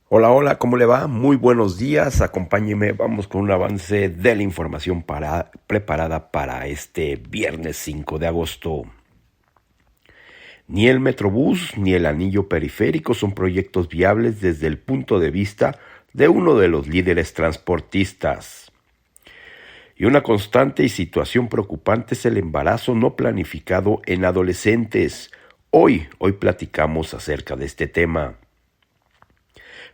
Hola, hola, ¿cómo le va? Muy buenos días, acompáñeme, vamos con un avance de la información preparada para este viernes 5 de agosto. Ni el Metrobús ni el anillo periférico son proyectos viables desde el punto de vista de uno de los líderes transportistas. Y una constante y situación preocupante es el embarazo no planificado en adolescentes. Hoy platicamos acerca de este tema.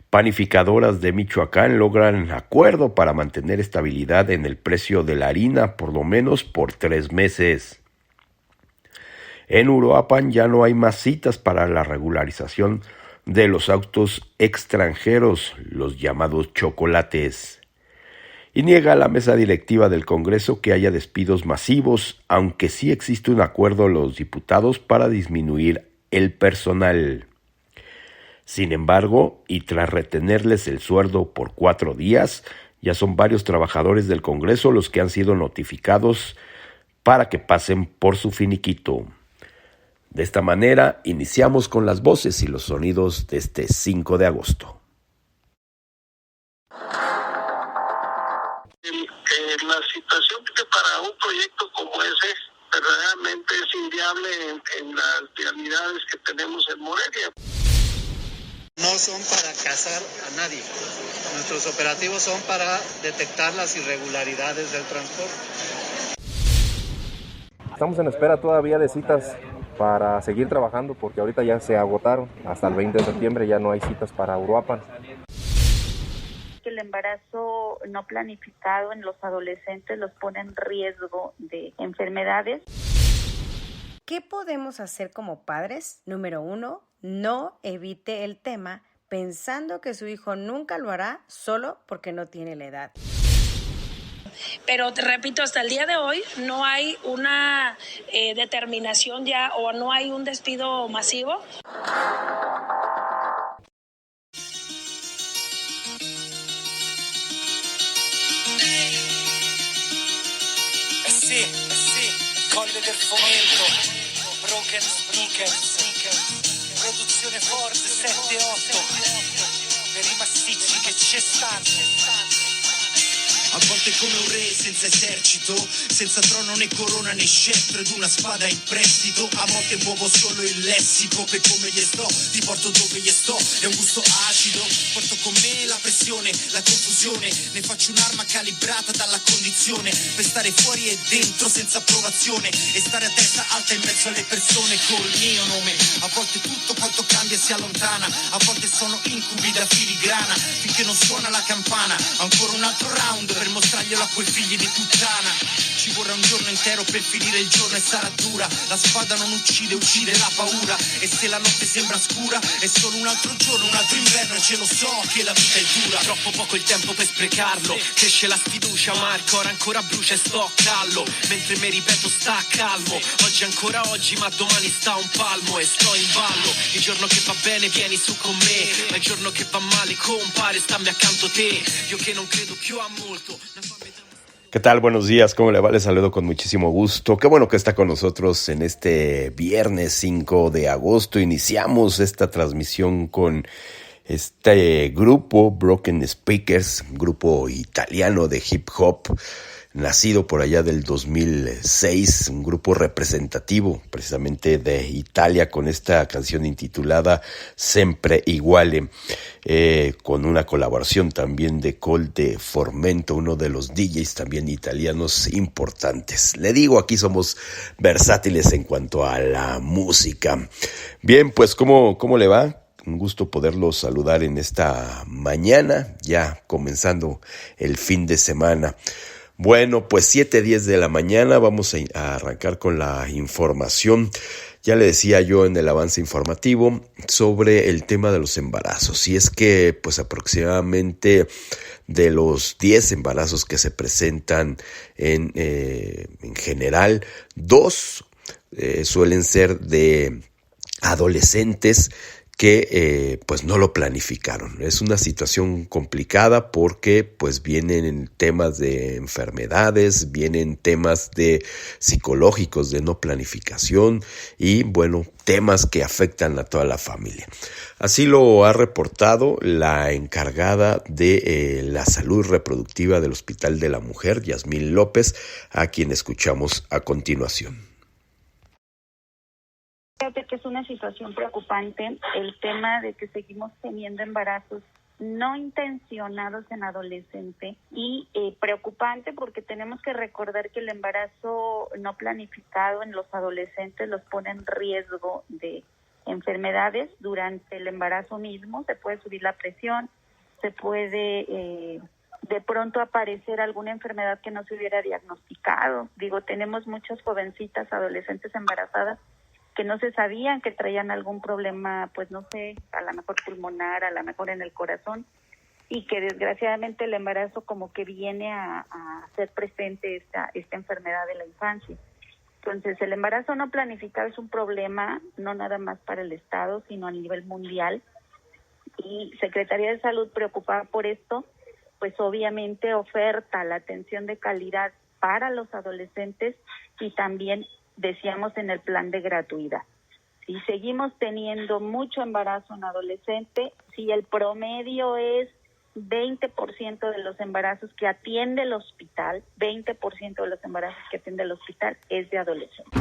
Panificadoras de Michoacán logran acuerdo para mantener estabilidad en el precio de la harina por lo menos por 3 meses. En Uruapan ya no hay más citas para la regularización de los autos extranjeros, los llamados chocolates. Y niega la mesa directiva del Congreso que haya despidos masivos, aunque sí existe un acuerdo de los diputados para disminuir el personal. Sin embargo, y tras retenerles el sueldo por 4 días, ya son varios trabajadores del Congreso los que han sido notificados para que pasen por su finiquito. De esta manera, iniciamos con las voces y los sonidos de este 5 de agosto. La situación que para un proyecto como ese verdaderamente es inviable en las realidades que tenemos en Morelia. No son para cazar a nadie. Nuestros operativos son para detectar las irregularidades del transporte. Estamos en espera todavía de citas para seguir trabajando porque ahorita ya se agotaron. Hasta el 20 de septiembre ya no hay citas para Uruapan. El embarazo no planificado en los adolescentes los pone en riesgo de enfermedades. ¿Qué podemos hacer como padres? Número 1, no evite el tema pensando que su hijo nunca lo hará solo porque no tiene la edad. Pero te repito, hasta el día de hoy no hay una determinación ya o no hay un despido masivo. Sì, Colle del Fomento, Broken Sneakers, produzione Ford 7-8, per i massicci che ci stanno. A volte come un re senza esercito, senza trono né corona né scettro ed una spada in prestito. A volte muovo solo il lessico per come gli sto, ti porto dove gli sto, è un gusto acido. Porto con me la pressione, la confusione, ne faccio un'arma calibrata dalla condizione per stare fuori e dentro senza approvazione e stare a testa alta in mezzo alle persone col mio nome. A volte tutto quanto cambia si allontana, a volte sono incubi da filigrana finché non suona la campana. Ancora un altro round per mostrarglielo a quei figli di puttana. Ci vorrà un giorno intero per finire il giorno e sarà dura. La spada non uccide, uccide la paura. E se la notte sembra scura è solo un altro giorno, un altro inverno. E ce lo so che la vita è dura. Troppo poco il tempo per sprecarlo. Cresce la sfiducia ma il cuore ancora brucia e sto a callo. Mentre mi ripeto sta calmo. Oggi ancora oggi ma domani sta un palmo. E sto in ballo. Il giorno che va bene vieni su con me. Ma il giorno che va male compare stammi accanto te. Io che non credo più a molto. ¿Qué tal? Buenos días, ¿cómo le va? Les saludo con muchísimo gusto. Qué bueno que está con nosotros en este viernes 5 de agosto. Iniciamos esta transmisión con este grupo, Broken Speakers, grupo italiano de hip hop, nacido por allá del 2006, un grupo representativo precisamente de Italia con esta canción intitulada Sempre Iguale, con una colaboración también de Colle Fomento, uno de los DJs también italianos importantes. Le digo, aquí somos versátiles en cuanto a la música. Bien, pues ¿cómo le va? Un gusto poderlos saludar en esta mañana, ya comenzando el fin de semana. Bueno, pues 7:10 de la mañana vamos a arrancar con la información. Ya le decía yo en el avance informativo sobre el tema de los embarazos. Y es que pues aproximadamente de los 10 embarazos que se presentan en general, 2 suelen ser de adolescentes que pues no lo planificaron. Es una situación complicada porque pues vienen temas de enfermedades, vienen temas de psicológicos de no planificación y bueno, temas que afectan a toda la familia. Así lo ha reportado la encargada de la salud reproductiva del Hospital de la Mujer, Yasmín López, a quien escuchamos a continuación. Fíjate que es una situación preocupante el tema de que seguimos teniendo embarazos no intencionados en adolescente y preocupante porque tenemos que recordar que el embarazo no planificado en los adolescentes los pone en riesgo de enfermedades durante el embarazo mismo. Se puede subir la presión, se puede de pronto aparecer alguna enfermedad que no se hubiera diagnosticado. Tenemos muchas jovencitas adolescentes embarazadas que no se sabían que traían algún problema, pues no sé, a lo mejor pulmonar, a lo mejor en el corazón, y que desgraciadamente el embarazo como que viene a hacer presente esta enfermedad de la infancia. Entonces, el embarazo no planificado es un problema no nada más para el Estado, sino a nivel mundial, y Secretaría de Salud, preocupada por esto, pues obviamente oferta la atención de calidad para los adolescentes y también decíamos en el plan de gratuidad. Si seguimos teniendo mucho embarazo en adolescente, si el promedio es 20% de los embarazos que atiende el hospital, 20% de los embarazos que atiende el hospital es de adolescentes.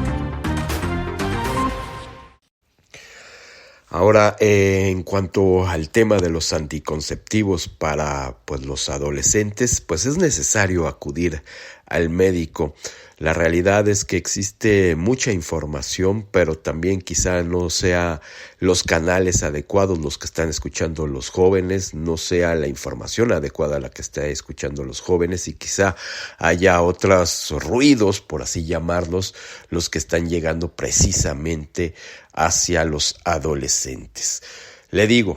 Ahora, en cuanto al tema de los anticonceptivos para pues los adolescentes, pues es necesario acudir al médico. La realidad es que existe mucha información, pero también quizá no sea los canales adecuados los que están escuchando los jóvenes, no sea la información adecuada la que están escuchando los jóvenes y quizá haya otros ruidos, por así llamarlos, los que están llegando precisamente hacia los adolescentes. Le digo,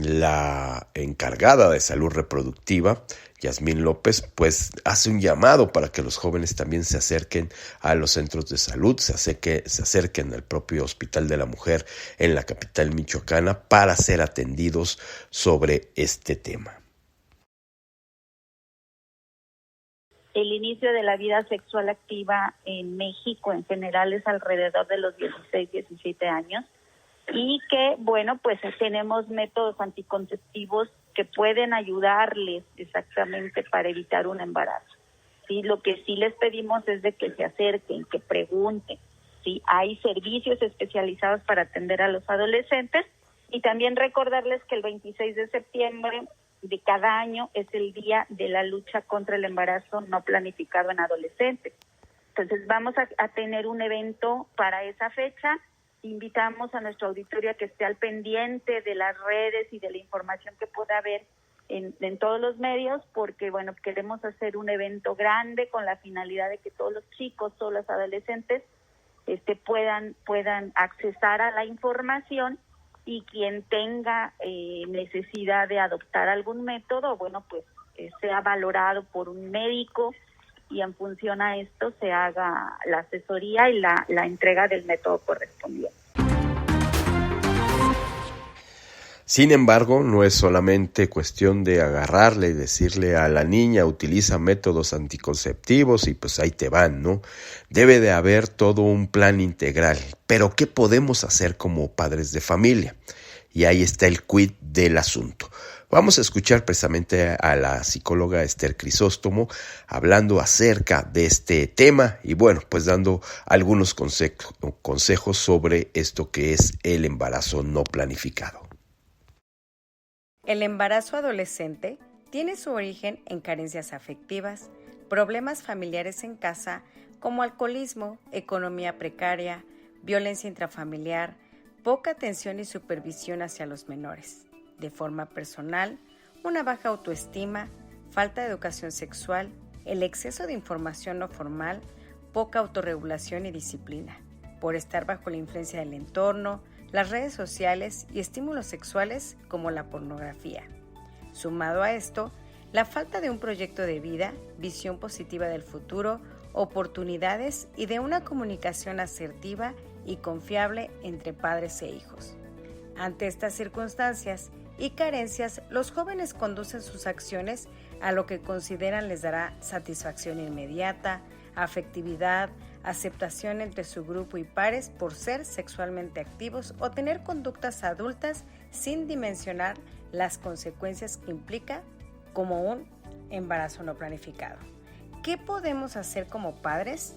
la encargada de salud reproductiva, Yasmín López, pues hace un llamado para que los jóvenes también se acerquen a los centros de salud, se acerquen al propio Hospital de la Mujer en la capital michoacana para ser atendidos sobre este tema. El inicio de la vida sexual activa en México en general es alrededor de los 16, 17 años y que, bueno, pues tenemos métodos anticonceptivos que pueden ayudarles exactamente para evitar un embarazo. Sí, lo que sí les pedimos es de que se acerquen, que pregunten. Sí, hay servicios especializados para atender a los adolescentes y también recordarles que el 26 de septiembre de cada año es el día de la lucha contra el embarazo no planificado en adolescentes. Entonces vamos a tener un evento para esa fecha. Invitamos a nuestro auditorio a que esté al pendiente de las redes y de la información que pueda haber en todos los medios, porque bueno, queremos hacer un evento grande con la finalidad de que todos los chicos, todos los adolescentes puedan accesar a la información y quien tenga necesidad de adoptar algún método, bueno, pues sea valorado por un médico y en función a esto se haga la asesoría y la entrega del método correspondiente. Sin embargo, no es solamente cuestión de agarrarle y decirle a la niña utiliza métodos anticonceptivos y pues ahí te van, ¿no? Debe de haber todo un plan integral. Pero ¿qué podemos hacer como padres de familia? Y ahí está el quid del asunto. Vamos a escuchar precisamente a la psicóloga Esther Crisóstomo hablando acerca de este tema y bueno, pues dando algunos consejos sobre esto que es el embarazo no planificado. El embarazo adolescente tiene su origen en carencias afectivas, problemas familiares en casa como alcoholismo, economía precaria, violencia intrafamiliar, poca atención y supervisión hacia los menores. De forma personal, una baja autoestima, falta de educación sexual, el exceso de información no formal, poca autorregulación y disciplina, por estar bajo la influencia del entorno, las redes sociales y estímulos sexuales como la pornografía. Sumado a esto, la falta de un proyecto de vida, visión positiva del futuro, oportunidades y de una comunicación asertiva y confiable entre padres e hijos. Ante estas circunstancias y carencias, los jóvenes conducen sus acciones a lo que consideran les dará satisfacción inmediata, afectividad, aceptación entre su grupo y pares por ser sexualmente activos o tener conductas adultas sin dimensionar las consecuencias que implica como un embarazo no planificado. ¿Qué podemos hacer como padres?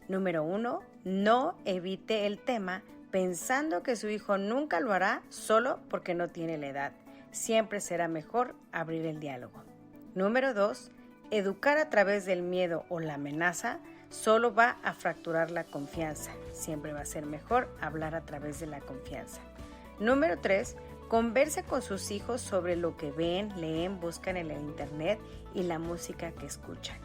Número 1, no evite el tema pensando que su hijo nunca lo hará solo porque no tiene la edad. Siempre será mejor abrir el diálogo. Número 2, educar a través del miedo o la amenaza solo va a fracturar la confianza. Siempre va a ser mejor hablar a través de la confianza. Número 3, converse con sus hijos sobre lo que ven, leen, buscan en el internet y la música que escuchan.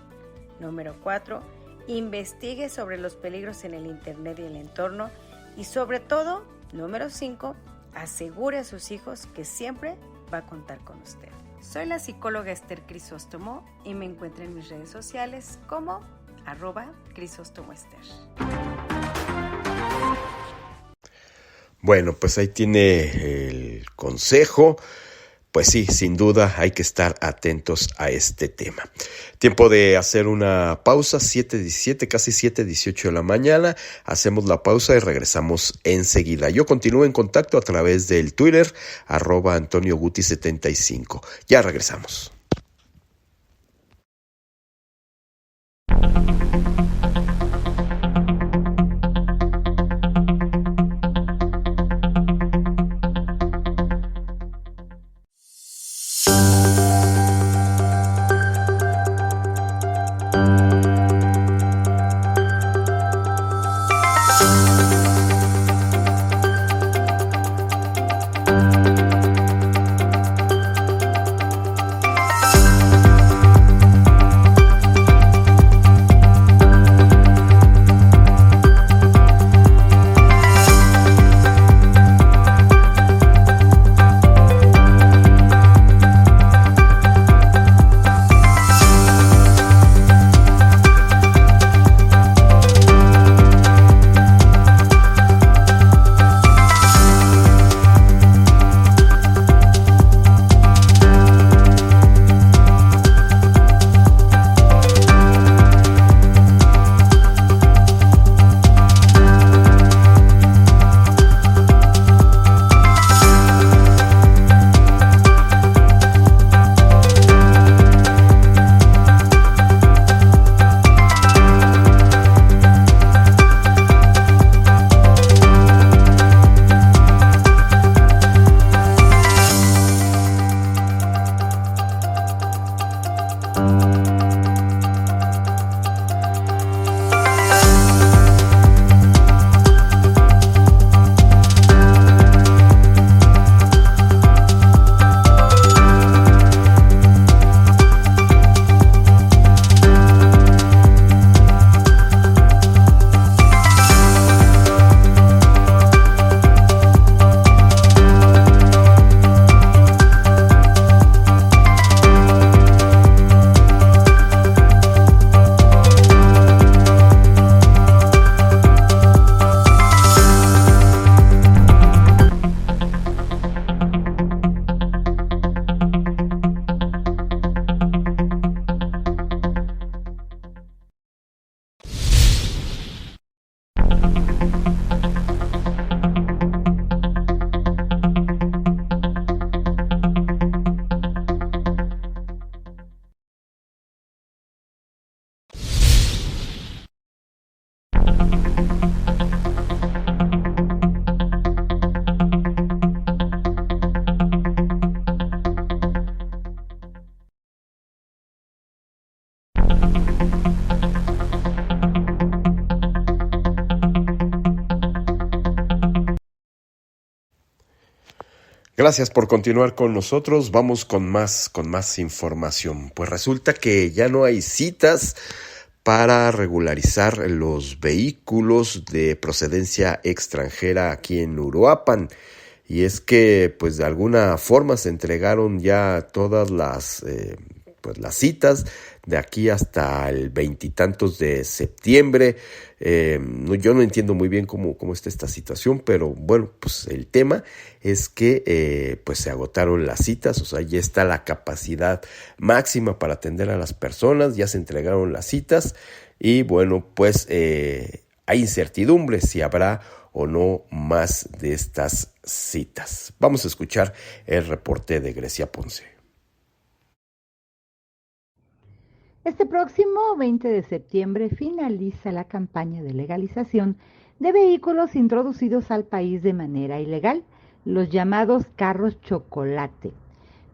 Número 4, investigue sobre los peligros en el internet y el entorno. Y sobre todo, número 5, asegure a sus hijos que siempre va a contar con usted. Soy la psicóloga Esther Crisóstomo y me encuentro en mis redes sociales como @crisóstomoester. Bueno, pues ahí tiene el consejo. Pues sí, sin duda hay que estar atentos a este tema. Tiempo de hacer una pausa, 7:17, casi 7:18 de la mañana. Hacemos la pausa y regresamos enseguida. Yo continúo en contacto a través del Twitter, @AntonioGuti75. Ya regresamos. Gracias por continuar con nosotros. Vamos con más información. Pues resulta que ya no hay citas para regularizar los vehículos de procedencia extranjera aquí en Uruapan. Y es que pues de alguna forma se entregaron ya todas las citas de aquí hasta el 20 de septiembre. Yo no entiendo muy bien cómo está esta situación, pero bueno, pues el tema es que pues se agotaron las citas, o sea, ya está la capacidad máxima para atender a las personas, ya se entregaron las citas y bueno, pues hay incertidumbre si habrá o no más de estas citas. Vamos a escuchar el reporte de Grecia Ponce. Este próximo 20 de septiembre finaliza la campaña de legalización de vehículos introducidos al país de manera ilegal, los llamados carros chocolate.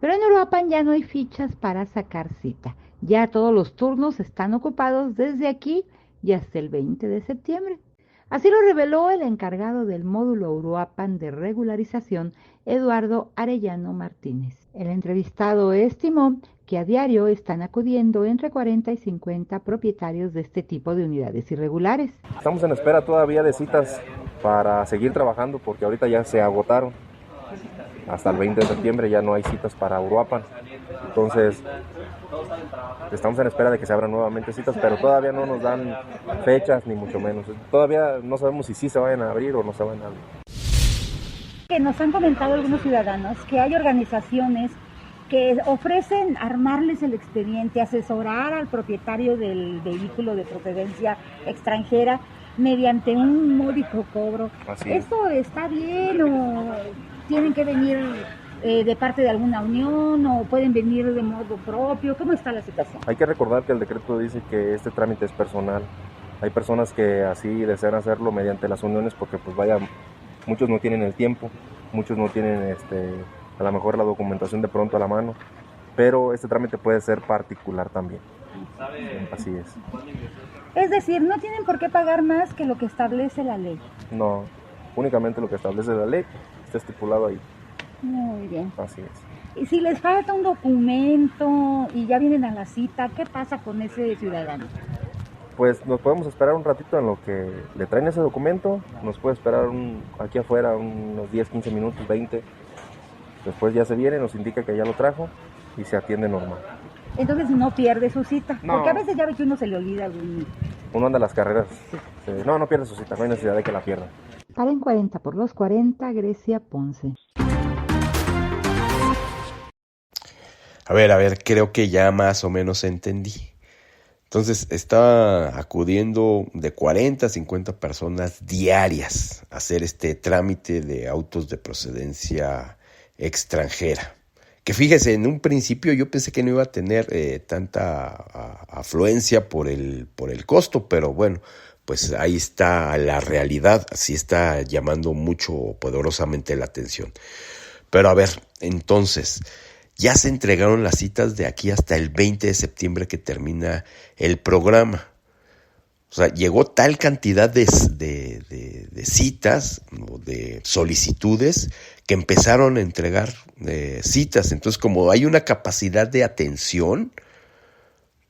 Pero en Uruapan ya no hay fichas para sacar cita. Ya todos los turnos están ocupados desde aquí y hasta el 20 de septiembre. Así lo reveló el encargado del módulo Uruapan de regularización, Eduardo Arellano Martínez. El entrevistado estimó que a diario están acudiendo entre 40 y 50 propietarios de este tipo de unidades irregulares. Estamos en espera todavía de citas para seguir trabajando porque ahorita ya se agotaron. Hasta el 20 de septiembre ya no hay citas para Uruapan. Entonces, estamos en espera de que se abran nuevamente citas, pero todavía no nos dan fechas ni mucho menos. Todavía no sabemos si sí se vayan a abrir o no se van a abrir. Que nos han comentado algunos ciudadanos que hay organizaciones que ofrecen armarles el expediente, asesorar al propietario del vehículo de procedencia extranjera mediante un módico cobro. ¿Esto está bien o tienen que venir de parte de alguna unión o pueden venir de modo propio? ¿Cómo está la situación? Hay que recordar que el decreto dice que este trámite es personal. Hay personas que así desean hacerlo mediante las uniones porque pues vaya, muchos no tienen el tiempo, muchos no tienen a lo mejor la documentación de pronto a la mano, pero este trámite puede ser particular también. Así es. Es decir, no tienen por qué pagar más que lo que establece la ley. No, únicamente lo que establece la ley está estipulado ahí. Muy bien. Así es. Y si les falta un documento y ya vienen a la cita, ¿qué pasa con ese ciudadano? Pues nos podemos esperar un ratito en lo que le traen ese documento, nos puede esperar aquí afuera unos 10, 15 minutos, 20. Después ya se viene, nos indica que ya lo trajo y se atiende normal. Entonces no pierde su cita, no. Porque a veces ya ve que uno se le olvida. Uno anda a las carreras. Sí. No pierde su cita, no hay necesidad de que la pierda. Para en 40 por los 40, Grecia Ponce. A ver, creo que ya más o menos entendí. Entonces, está acudiendo de 40 a 50 personas diarias a hacer este trámite de autos de procedencia extranjera. Que fíjese, en un principio yo pensé que no iba a tener tanta afluencia por el costo, pero bueno, pues ahí está la realidad, así está llamando mucho, poderosamente la atención. Pero a ver, entonces, ya se entregaron las citas de aquí hasta el 20 de septiembre que termina el programa. O sea, llegó tal cantidad de citas, de solicitudes, que empezaron a entregar citas. Entonces, como hay una capacidad de atención,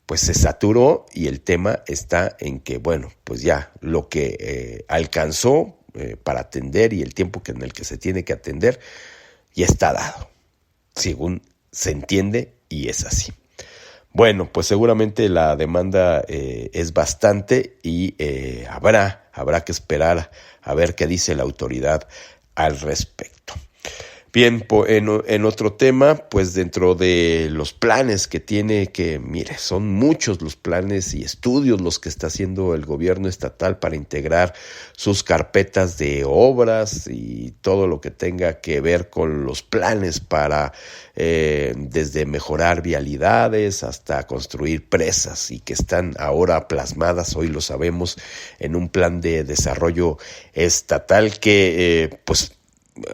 pues se saturó y el tema está en que, bueno, pues ya lo que alcanzó para atender y el tiempo en el que se tiene que atender ya está dado, según se entiende y es así. Bueno, pues seguramente la demanda es bastante y habrá que esperar a ver qué dice la autoridad al respecto. Bien, en otro tema, pues dentro de los planes que tiene, mire, son muchos los planes y estudios los que está haciendo el gobierno estatal para integrar sus carpetas de obras y todo lo que tenga que ver con los planes para desde mejorar vialidades hasta construir presas y que están ahora plasmadas, hoy lo sabemos, en un plan de desarrollo estatal que pues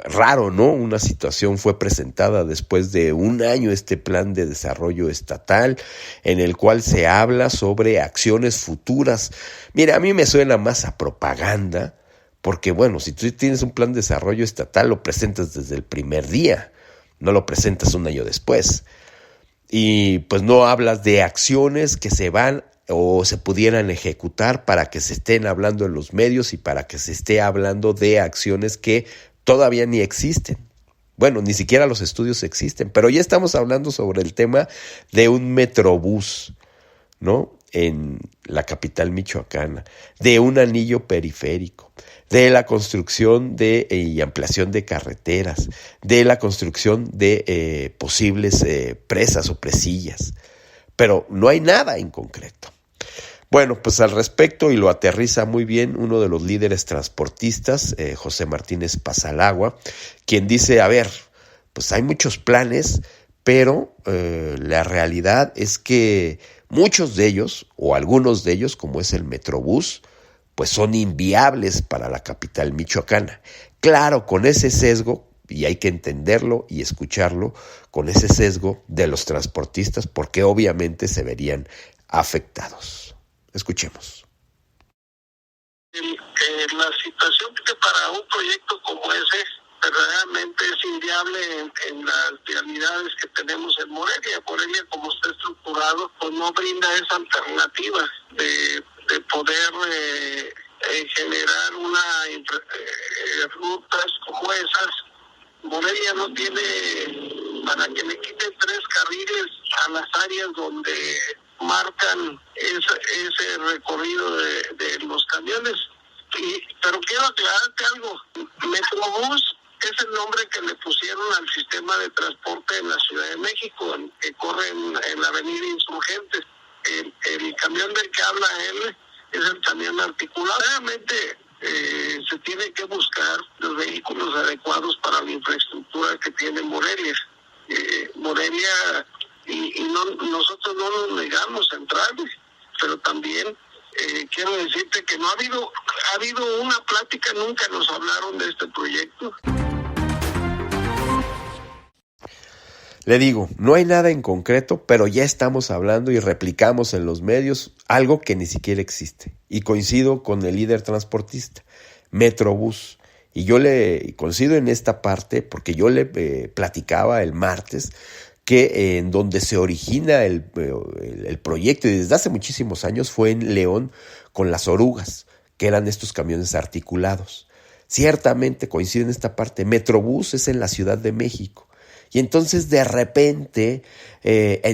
raro, ¿no? Una situación fue presentada después de un año este plan de desarrollo estatal en el cual se habla sobre acciones futuras. Mira, a mí me suena más a propaganda porque, bueno, si tú tienes un plan de desarrollo estatal lo presentas desde el primer día, no lo presentas un año después. Y pues no hablas de acciones que se van o se pudieran ejecutar para que se estén hablando en los medios y para que se esté hablando de acciones que todavía ni existen. Bueno, ni siquiera los estudios existen, pero ya estamos hablando sobre el tema de un metrobús, ¿no? en la capital michoacana, de un anillo periférico, de la construcción y ampliación de carreteras, de la construcción de posibles presas o presillas, pero no hay nada en concreto. Bueno, pues al respecto, y lo aterriza muy bien uno de los líderes transportistas, José Martínez Pasalagua, quien dice, a ver, pues hay muchos planes, pero la realidad es que muchos de ellos, o algunos de ellos, como es el Metrobús, pues son inviables para la capital michoacana. Claro, con ese sesgo, y hay que entenderlo y escucharlo, con ese sesgo de los transportistas, porque obviamente se verían afectados. Escuchemos. La situación que para un proyecto como ese verdaderamente es inviable en las vialidades que tenemos en Morelia. Morelia, como está estructurado, pues no brinda esa alternativa de poder generar rutas como esas. Morelia no tiene para que le quiten 3 carriles a las áreas donde marcan ese recorrido de los camiones. Pero quiero aclararte algo. Metrobús es el nombre que le pusieron al sistema de transporte en la Ciudad de México, que corre en la avenida Insurgentes. El camión del que habla él es el camión articulado. Realmente se tiene que buscar los vehículos adecuados para la infraestructura que tiene Morelia. Morelia, nosotros no nos negamos a entrarle, pero también quiero decirte que no ha habido una plática, nunca nos hablaron de este proyecto. Le digo, no hay nada en concreto, pero ya estamos hablando y replicamos en los medios algo que ni siquiera existe. Y coincido con el líder transportista, Metrobús. Y yo le coincido en esta parte porque yo le platicaba el martes que en donde se origina el proyecto, y desde hace muchísimos años, fue en León con las orugas, que eran estos camiones articulados. Ciertamente coincide en esta parte, Metrobús es en la Ciudad de México. Y entonces de repente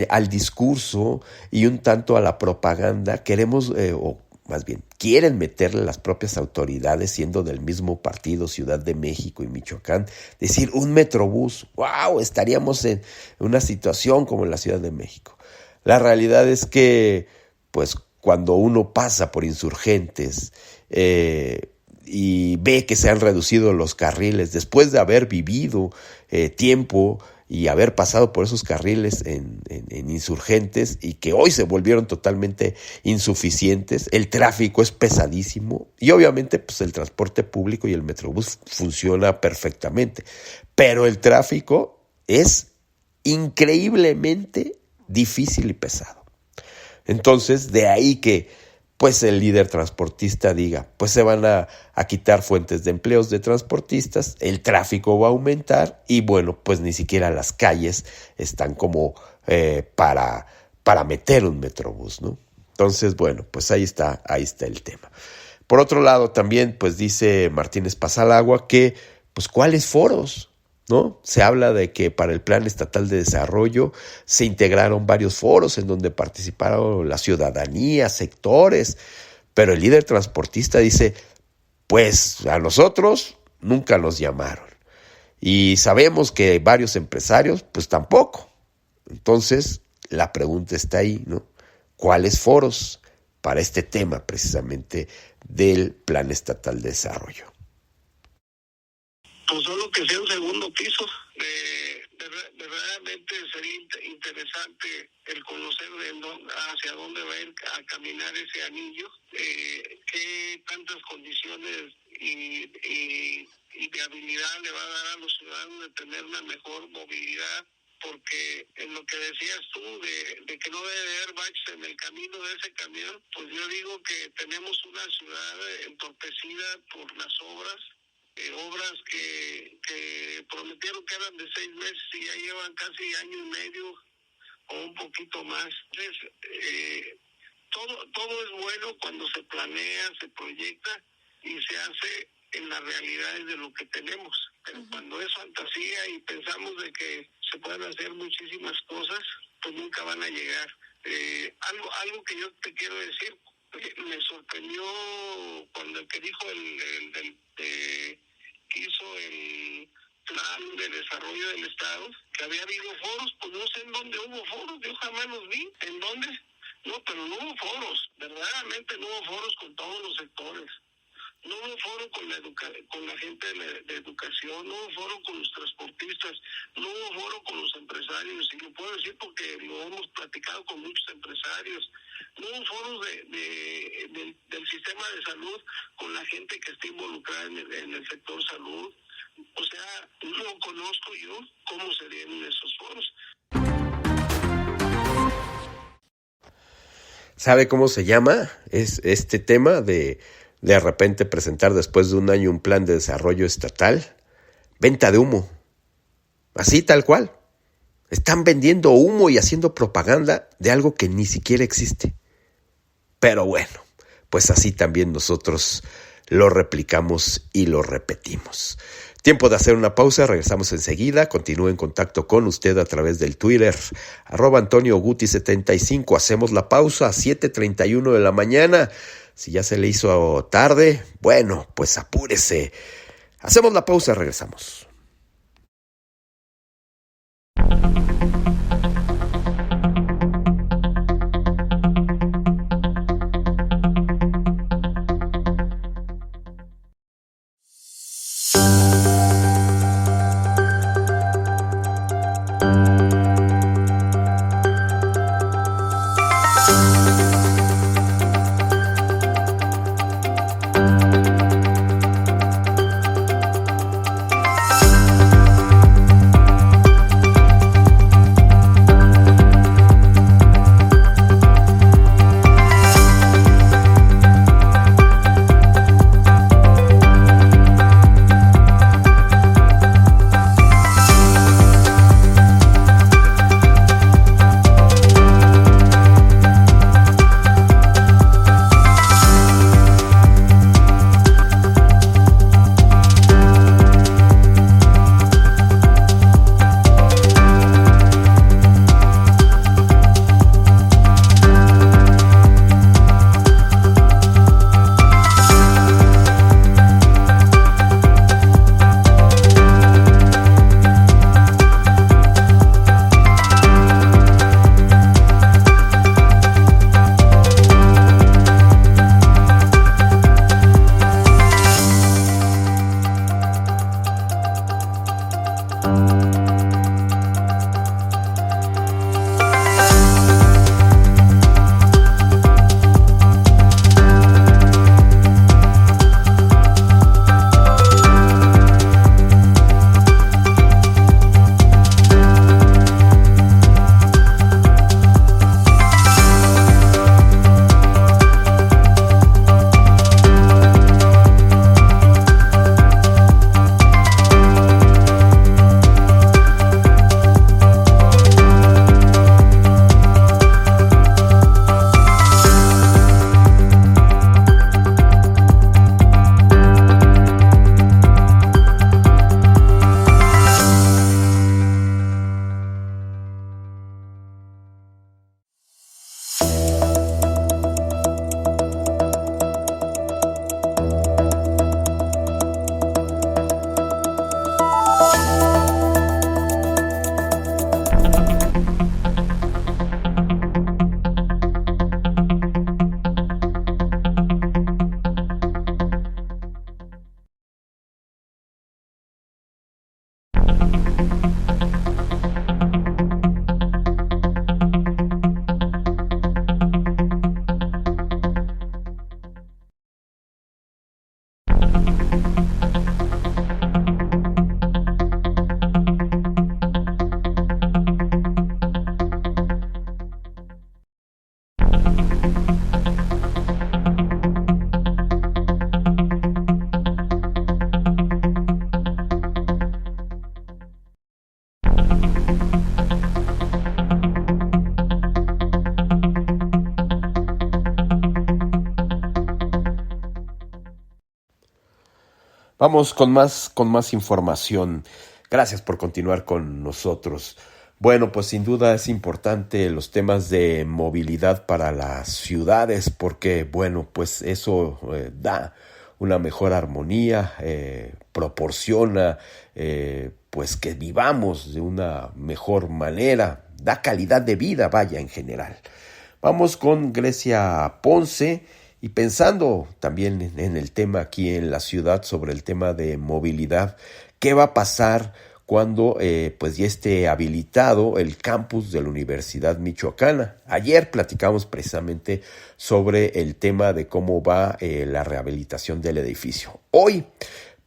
al discurso y un tanto a la propaganda queremos, o más bien quieren meterle las propias autoridades, siendo del mismo partido Ciudad de México y Michoacán, decir un Metrobús, wow, estaríamos en una situación como en la Ciudad de México. La realidad es que pues cuando uno pasa por Insurgentes y ve que se han reducido los carriles después de haber vivido tiempo y haber pasado por esos carriles en Insurgentes y que hoy se volvieron totalmente insuficientes, el tráfico es pesadísimo y obviamente pues el transporte público y el Metrobús funciona perfectamente, pero el tráfico es increíblemente difícil y pesado. Entonces de ahí que pues el líder transportista diga, pues se van a quitar fuentes de empleos de transportistas, el tráfico va a aumentar y bueno, pues ni siquiera las calles están como para meter un Metrobús, ¿no? Entonces, bueno, pues ahí está el tema. Por otro lado, también pues dice Martínez Pasalagua que, pues, ¿cuáles foros? ¿No? Se habla de que para el Plan Estatal de Desarrollo se integraron varios foros en donde participaron la ciudadanía, sectores, pero el líder transportista dice, pues a nosotros nunca nos llamaron y sabemos que varios empresarios pues tampoco. Entonces la pregunta está ahí, ¿no? ¿Cuáles foros para este tema precisamente del Plan Estatal de Desarrollo? Pues solo que sea un segundo piso. Verdaderamente sería interesante el conocer hacia dónde va a ir a caminar ese anillo, qué tantas condiciones y viabilidad le va a dar a los ciudadanos de tener una mejor movilidad, porque en lo que decías tú de que no debe haber baches en el camino de ese camión, pues yo digo que tenemos una ciudad entorpecida por las obras que prometieron que eran de 6 meses y ya llevan casi año y medio o un poquito más. Entonces, todo es bueno cuando se planea, se proyecta y se hace en las realidades de lo que tenemos. Pero cuando es fantasía y pensamos de que se pueden hacer muchísimas cosas, pues nunca van a llegar. Algo que yo te quiero decir, me sorprendió cuando el que dijo que hizo el plan de desarrollo del Estado, que había habido foros. Pues no sé en dónde hubo foros, yo jamás los vi. ¿En dónde? No, pero no hubo foros, verdaderamente no hubo foros con todos los sectores. No hubo foro con la gente de educación, no hubo foro con los transportistas, no hubo foro con los empresarios, y lo puedo decir porque lo hemos platicado con muchos empresarios. No hubo foros del sistema de salud con la gente que está involucrada en el sector salud. O sea, no conozco yo cómo serían esos foros. ¿Sabe cómo se llama? Es este tema de repente presentar después de un año un plan de desarrollo estatal. Venta de humo. Así tal cual. Están vendiendo humo y haciendo propaganda de algo que ni siquiera existe. Pero bueno, pues así también nosotros lo replicamos y lo repetimos. Tiempo de hacer una pausa, regresamos enseguida. Continúe en contacto con usted a través del Twitter, @AntonioGuti75. Hacemos la pausa a 7:31 de la mañana. Si ya se le hizo tarde, bueno, pues apúrese. Hacemos la pausa, regresamos. Vamos con más información. Gracias por continuar con nosotros. Bueno, pues sin duda es importante los temas de movilidad para las ciudades porque, bueno, pues eso da una mejor armonía, proporciona pues que vivamos de una mejor manera, da calidad de vida, vaya, en general. Vamos con Grecia Ponce y pensando también en el tema aquí en la ciudad sobre el tema de movilidad, ¿qué va a pasar cuando pues ya esté habilitado el campus de la Universidad Michoacana? Ayer platicamos precisamente sobre el tema de cómo va la rehabilitación del edificio. Hoy,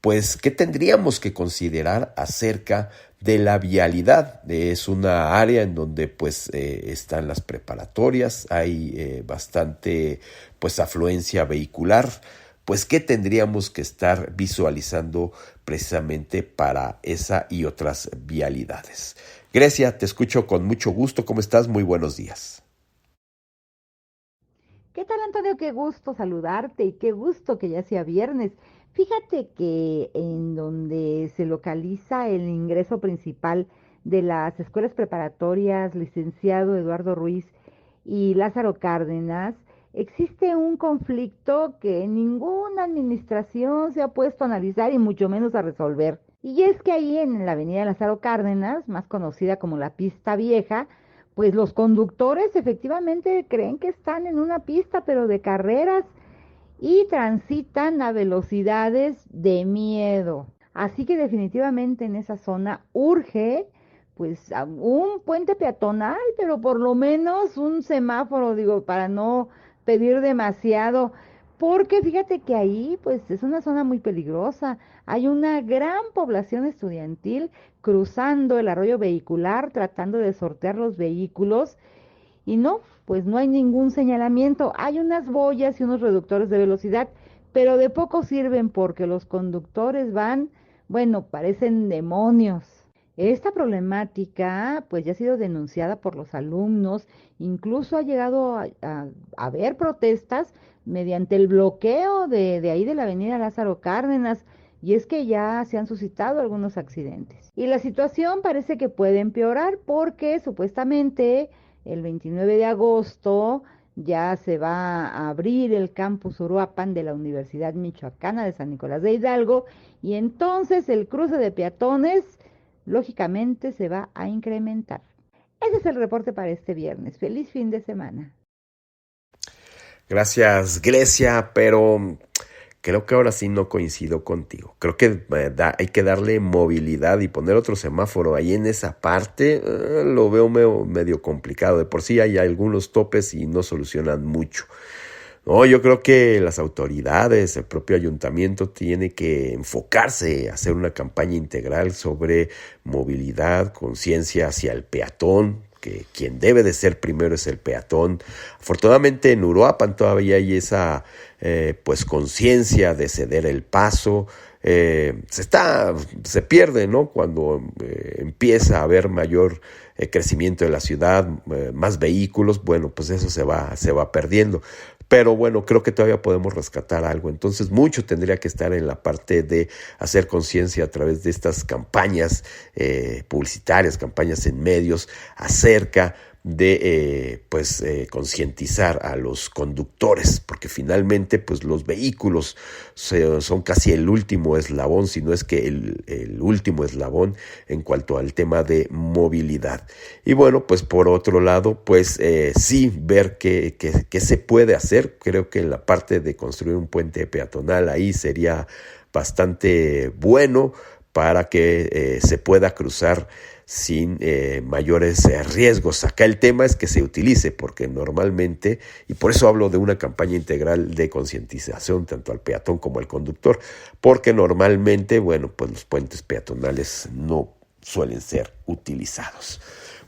pues, ¿qué tendríamos que considerar acerca de la vialidad? Es una área en donde pues están las preparatorias, hay bastante pues afluencia vehicular. Pues, ¿qué tendríamos que estar visualizando precisamente para esa y otras vialidades? Grecia, te escucho con mucho gusto. ¿Cómo estás? Muy buenos días. ¿Qué tal, Antonio? Qué gusto saludarte y qué gusto que ya sea viernes. Fíjate que en donde se localiza el ingreso principal de las escuelas preparatorias, licenciado Eduardo Ruiz y Lázaro Cárdenas, existe un conflicto que ninguna administración se ha puesto a analizar y mucho menos a resolver. Y es que ahí en la avenida Lázaro Cárdenas, más conocida como la Pista Vieja, pues los conductores efectivamente creen que están en una pista, pero de carreras, y transitan a velocidades de miedo. Así que definitivamente en esa zona urge pues un puente peatonal, pero por lo menos un semáforo, digo, para no pedir demasiado, porque fíjate que ahí pues es una zona muy peligrosa, hay una gran población estudiantil cruzando el arroyo vehicular, tratando de sortear los vehículos, y no, pues no hay ningún señalamiento, hay unas boyas y unos reductores de velocidad, pero de poco sirven porque los conductores van, bueno, parecen demonios. Esta problemática pues ya ha sido denunciada por los alumnos, incluso ha llegado a haber protestas mediante el bloqueo de ahí de la avenida Lázaro Cárdenas, y es que ya se han suscitado algunos accidentes. Y la situación parece que puede empeorar porque supuestamente el 29 de agosto ya se va a abrir el campus Uruapan de la Universidad Michoacana de San Nicolás de Hidalgo, y entonces el cruce de peatones lógicamente se va a incrementar. Ese es el reporte para este viernes. Feliz fin de semana. Gracias, Grecia, pero creo que ahora sí no coincido contigo. Creo que hay que darle movilidad y poner otro semáforo ahí en esa parte. Lo veo medio complicado. De por sí hay algunos topes y no solucionan mucho. No, yo creo que las autoridades, el propio ayuntamiento tiene que enfocarse a hacer una campaña integral sobre movilidad, conciencia hacia el peatón, que quien debe de ser primero es el peatón. Afortunadamente en Uruapan todavía hay esa pues conciencia de ceder el paso. Se pierde, ¿no? Cuando empieza a haber mayor crecimiento de la ciudad, más vehículos, bueno, pues eso se va perdiendo. Pero bueno, creo que todavía podemos rescatar algo. Entonces mucho tendría que estar en la parte de hacer conciencia a través de estas campañas publicitarias, campañas en medios acerca de concientizar a los conductores, porque finalmente pues los vehículos son casi el último eslabón, si no es que el último eslabón en cuanto al tema de movilidad. Y bueno, pues por otro lado, pues sí ver qué se puede hacer. Creo que en la parte de construir un puente peatonal ahí sería bastante bueno para que se pueda cruzar sin mayores riesgos. Acá el tema es que se utilice, porque normalmente, y por eso hablo de una campaña integral de concientización tanto al peatón como al conductor, porque normalmente, bueno, pues los puentes peatonales no suelen ser utilizados.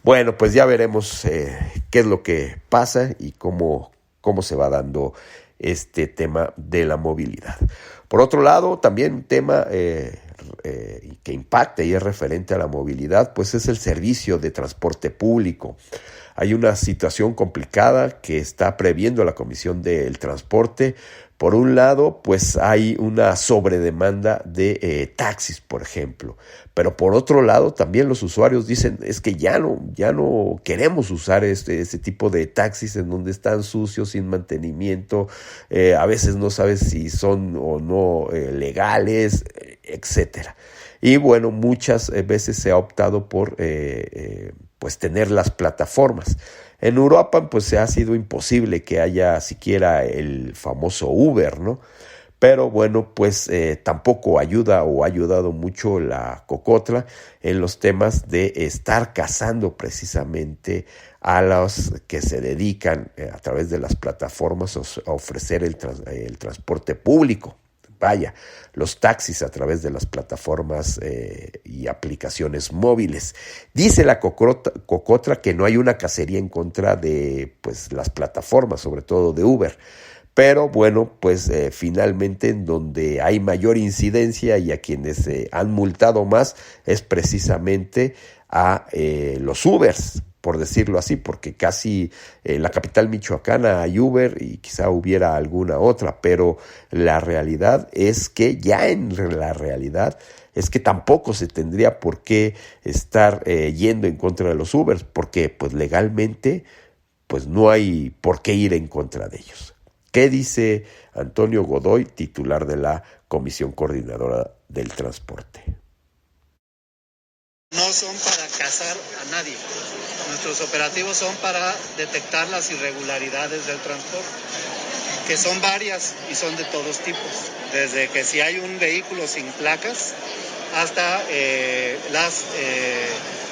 Bueno, pues ya veremos qué es lo que pasa y cómo se va dando este tema de la movilidad. Por otro lado, también un tema que impacta y es referente a la movilidad, pues es el servicio de transporte público. Hay una situación complicada que está previendo la Comisión del Transporte Por un lado, pues hay una sobredemanda de taxis, por ejemplo. Pero por otro lado, también los usuarios dicen, es que ya no queremos usar este tipo de taxis en donde están sucios, sin mantenimiento. A veces no sabes si son o no legales, etcétera. Y bueno, muchas veces se ha optado por pues tener las plataformas. En Uruapan pues se ha sido imposible que haya siquiera el famoso Uber, ¿no? Pero bueno, pues tampoco ayuda o ha ayudado mucho la Cocotla en los temas de estar cazando precisamente a los que se dedican a través de las plataformas a ofrecer el transporte público. Vaya, los taxis a través de las plataformas y aplicaciones móviles. Dice la Cocotla que no hay una cacería en contra de pues, las plataformas, sobre todo de Uber. Pero bueno, pues finalmente en donde hay mayor incidencia y a quienes han multado más es precisamente a los Ubers, por decirlo así, porque casi en la capital michoacana hay Uber y quizá hubiera alguna otra, pero la realidad es que es que tampoco se tendría por qué estar yendo en contra de los Ubers, porque pues legalmente pues no hay por qué ir en contra de ellos. ¿Qué dice Antonio Godoy, titular de la Comisión Coordinadora del Transporte? No son para cazar a nadie. Nuestros operativos son para detectar las irregularidades del transporte, que son varias y son de todos tipos. Desde que si hay un vehículo sin placas hasta las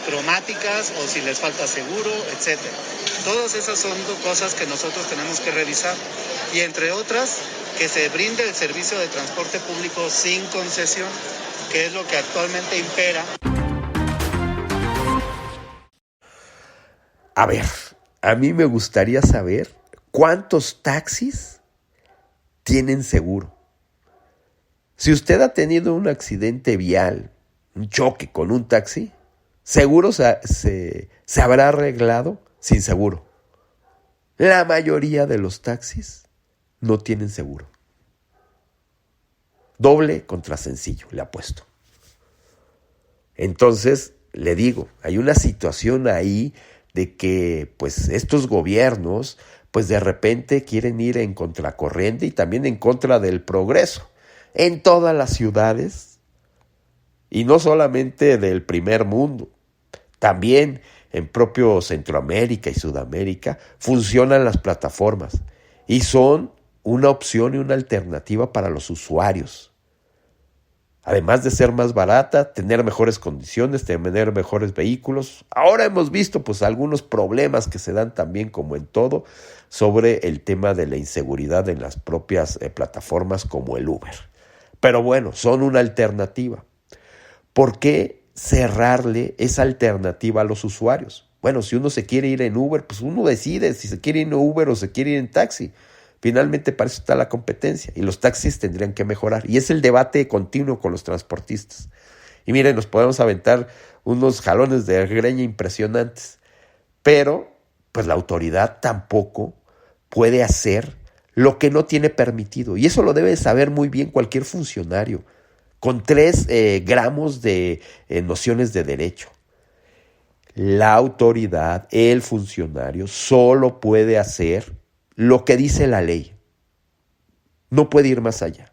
cromáticas o si les falta seguro, etc. Todas esas son cosas que nosotros tenemos que revisar. Y entre otras, que se brinde el servicio de transporte público sin concesión, que es lo que actualmente impera. A ver, a mí me gustaría saber cuántos taxis tienen seguro. Si usted ha tenido un accidente vial, un choque con un taxi, seguro se habrá arreglado sin seguro. La mayoría de los taxis no tienen seguro. Doble contra sencillo, le apuesto. Entonces, le digo, hay una situación ahí de que pues estos gobiernos pues de repente quieren ir en contracorriente y también en contra del progreso en todas las ciudades y no solamente del primer mundo, también en propio Centroamérica y Sudamérica funcionan las plataformas y son una opción y una alternativa para los usuarios. Además de ser más barata, tener mejores condiciones, tener mejores vehículos. Ahora hemos visto pues algunos problemas que se dan también como en todo sobre el tema de la inseguridad en las propias plataformas como el Uber. Pero bueno, son una alternativa. ¿Por qué cerrarle esa alternativa a los usuarios? Bueno, si uno se quiere ir en Uber, pues uno decide si se quiere ir en Uber o se quiere ir en taxi. Finalmente para eso está la competencia y los taxis tendrían que mejorar. Y es el debate continuo con los transportistas. Y miren, nos podemos aventar unos jalones de greña impresionantes. Pero pues la autoridad tampoco puede hacer lo que no tiene permitido. Y eso lo debe saber muy bien cualquier funcionario con 3 gramos de nociones de derecho. La autoridad, el funcionario, solo puede hacer lo que dice la ley. No puede ir más allá.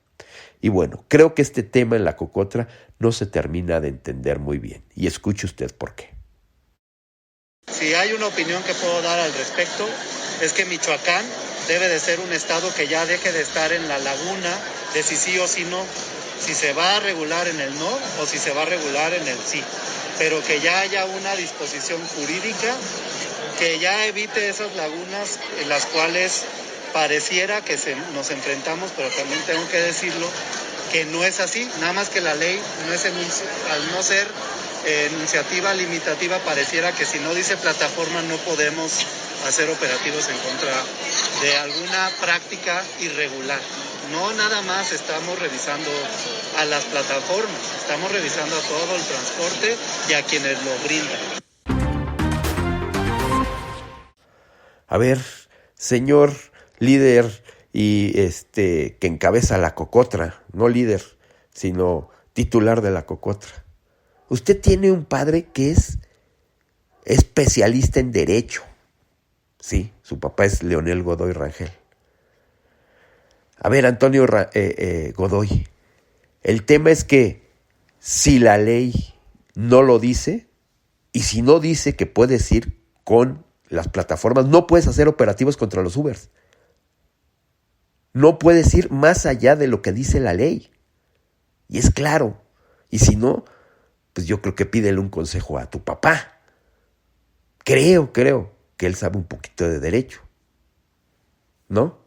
Y bueno, creo que este tema en la Cocotla no se termina de entender muy bien. Y escuche usted por qué. Si hay una opinión que puedo dar al respecto, es que Michoacán debe de ser un estado que ya deje de estar en la laguna de si sí o si no, si se va a regular en el no o si se va a regular en el sí, pero que ya haya una disposición jurídica que ya evite esas lagunas en las cuales pareciera que nos enfrentamos, pero también tengo que decirlo, que no es así, nada más que la ley no es al no ser enunciativa limitativa, pareciera que si no dice plataforma no podemos hacer operativos en contra de alguna práctica irregular. No nada más estamos revisando a las plataformas, estamos revisando a todo el transporte y a quienes lo brindan. A ver, señor líder y que encabeza la Cocotra, no líder, sino titular de la Cocotra. Usted tiene un padre que es especialista en derecho. Sí, su papá es Leonel Godoy Rangel. A ver, Antonio Godoy, el tema es que si la ley no lo dice, y si no dice que puedes ir con las plataformas, no puedes hacer operativos contra los Ubers. No puedes ir más allá de lo que dice la ley. Y es claro. Y si no, pues yo creo que pídele un consejo a tu papá. Creo que él sabe un poquito de derecho, ¿no?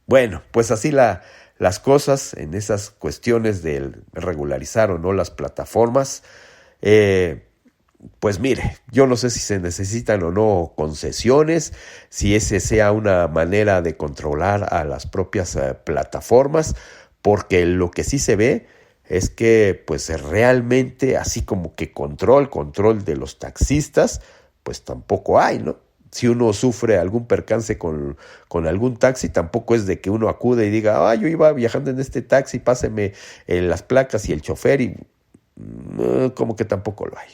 Bueno, pues así las cosas en esas cuestiones de regularizar o no las plataformas. Pues mire, yo no sé si se necesitan o no concesiones, si ese sea una manera de controlar a las propias plataformas, porque lo que sí se ve es que pues realmente así como que control de los taxistas, pues tampoco hay, ¿no? Si uno sufre algún percance con algún taxi, tampoco es de que uno acude y diga, yo iba viajando en este taxi, páseme las placas y el chofer, y como que tampoco lo hay.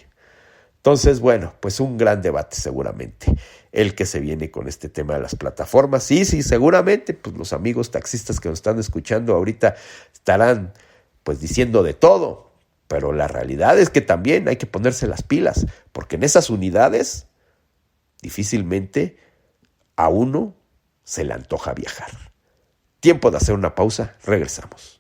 Entonces, bueno, pues un gran debate seguramente el que se viene con este tema de las plataformas. Sí, seguramente, pues los amigos taxistas que nos están escuchando ahorita estarán pues diciendo de todo, pero la realidad es que también hay que ponerse las pilas, porque en esas unidades difícilmente a uno se le antoja viajar. Tiempo de hacer una pausa, regresamos.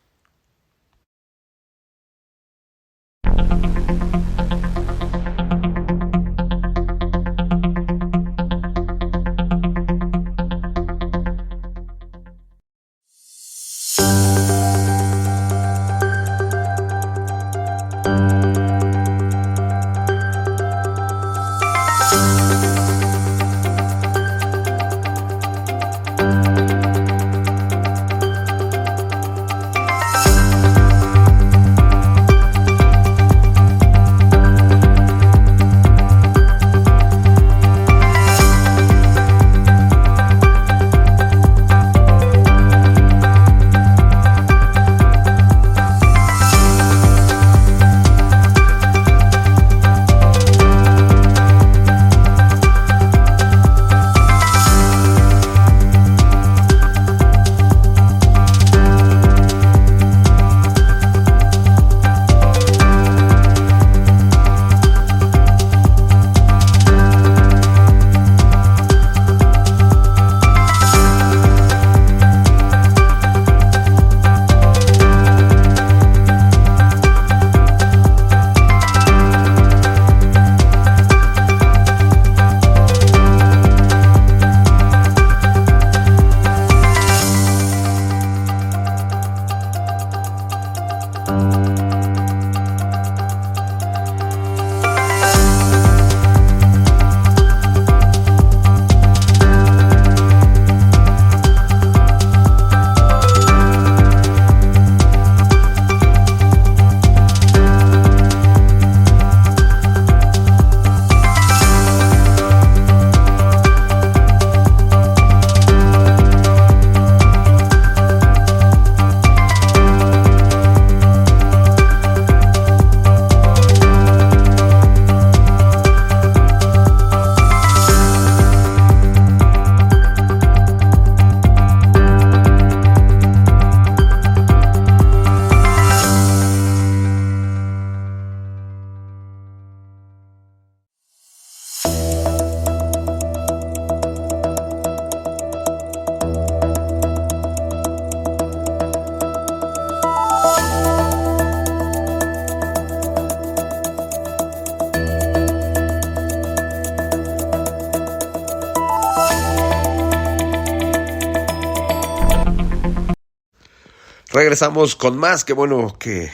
Regresamos con más, que bueno que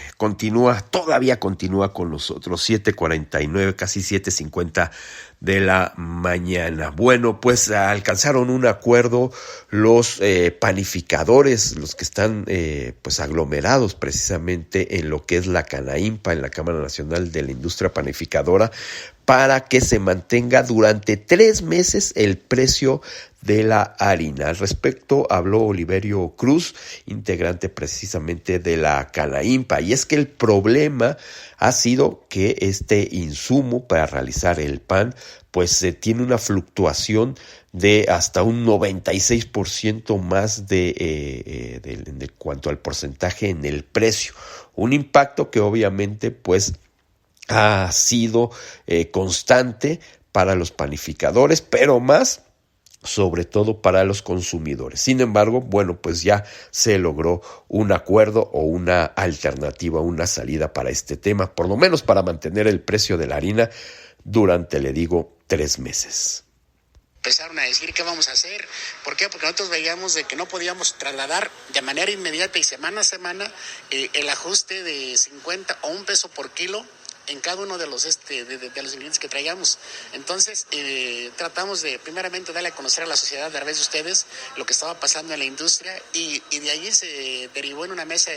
todavía continúa con nosotros, 7:49, casi 7:50 de la mañana. Bueno, pues alcanzaron un acuerdo los panificadores, los que están pues aglomerados precisamente en lo que es la Canaimpa, en la Cámara Nacional de la Industria Panificadora, para que se mantenga durante 3 meses el precio de la harina. Al respecto habló Oliverio Cruz, integrante precisamente de la Canaimpa, y es que el problema ha sido que este insumo para realizar el pan pues tiene una fluctuación de hasta un 96% más de cuanto al porcentaje en el precio. Un impacto que obviamente pues ha sido constante para los panificadores, pero más sobre todo para los consumidores. Sin embargo, bueno, pues ya se logró un acuerdo o una alternativa, una salida para este tema, por lo menos para mantener el precio de la harina durante, 3 meses. Empezaron a decir qué vamos a hacer. ¿Por qué? Porque nosotros veíamos de que no podíamos trasladar de manera inmediata y semana a semana el ajuste de 50 o $1 por kilo en cada uno de los los ingredientes que traíamos. Entonces tratamos de primeramente darle a conocer a la sociedad a través de ustedes lo que estaba pasando en la industria y de allí se derivó en una mesa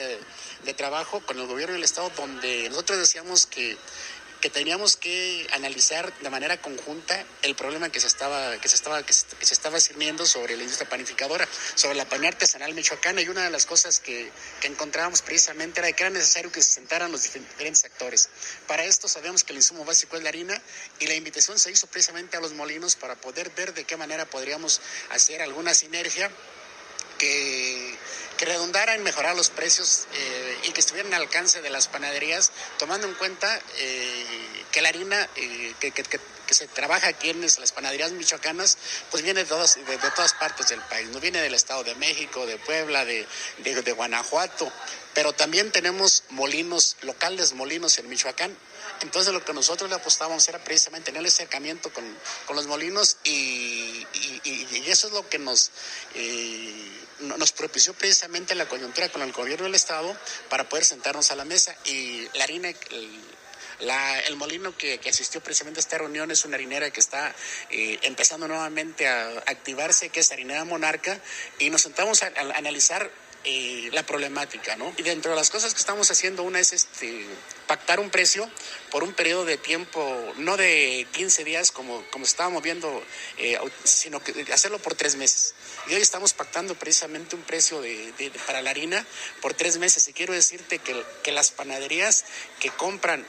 de trabajo con el gobierno del estado donde nosotros decíamos que teníamos que analizar de manera conjunta el problema que se estaba sirviendo sobre la industria panificadora, sobre la panera artesanal michoacana, y una de las cosas que encontrábamos precisamente era que era necesario que se sentaran los diferentes actores. Para esto sabemos que el insumo básico es la harina y la invitación se hizo precisamente a los molinos para poder ver de qué manera podríamos hacer alguna sinergia que redundara en mejorar los precios y que estuvieran al alcance de las panaderías, tomando en cuenta que la harina que se trabaja aquí en las panaderías michoacanas, pues viene de todas partes del país, no viene del Estado de México, de Puebla, de Guanajuato, pero también tenemos molinos locales, molinos en Michoacán. Entonces lo que nosotros le apostábamos era precisamente tener el acercamiento con los molinos y eso es lo que nos propició precisamente la coyuntura con el gobierno del estado para poder sentarnos a la mesa. Y la harina, el molino que asistió precisamente a esta reunión es una harinera que está empezando nuevamente a activarse, que es Harinera Monarca, y nos sentamos a analizar la problemática, ¿no? Y dentro de las cosas que estamos haciendo, una es pactar un precio por un periodo de tiempo, no de 15 días como estábamos viendo, sino que hacerlo por 3 meses. Y hoy estamos pactando precisamente un precio para la harina por 3 meses. Y quiero decirte que las panaderías que compran